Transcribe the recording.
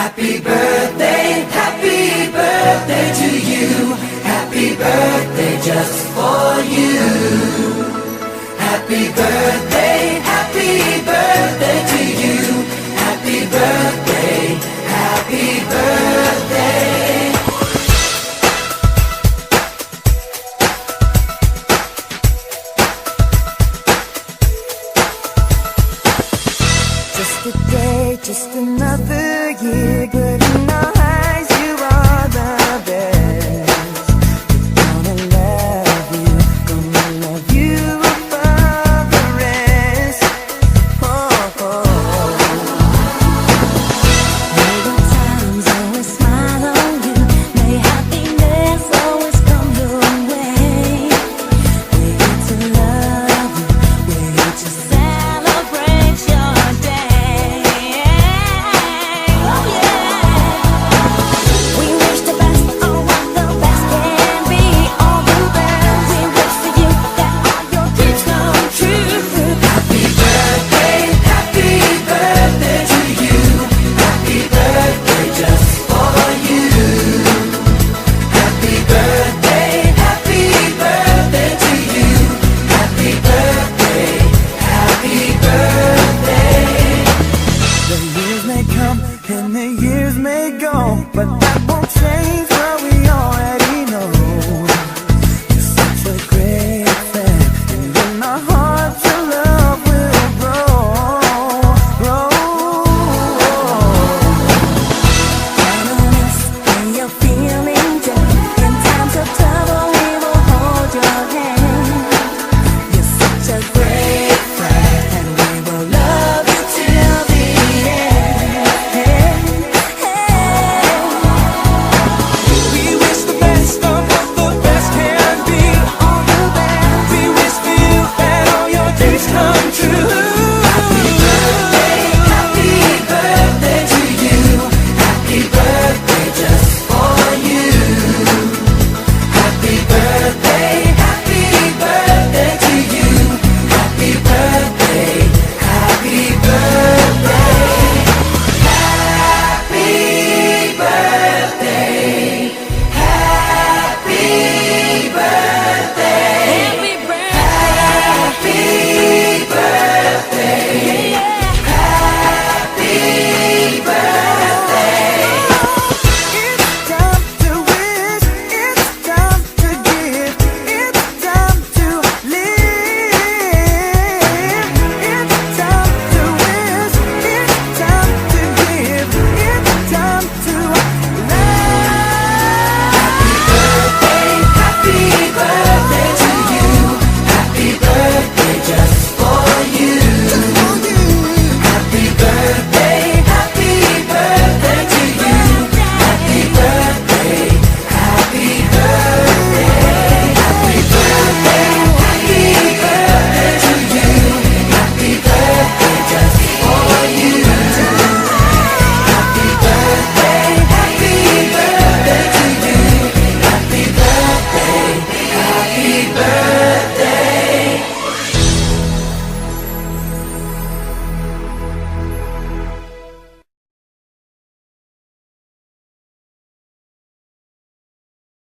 happy birthday to you. Happy birthday just for you. Happy birthday to you. Happy birthday, happy birthday. Just a day, just another year, good in our eyes, you are the best. Gonna love you above the rest. Oh, oh. May good times always smile on you, may happiness always come your way. We're here to love you, we're here to celebrate your day. Oh yeah. We wish the best for what the best can be, all the best. We wish for you that all your dreams come true. Happy birthday to you. Happy birthday just for you. Happy birthday to you. Happy birthday, happy birthday. The years may come and the years may go, but that won't change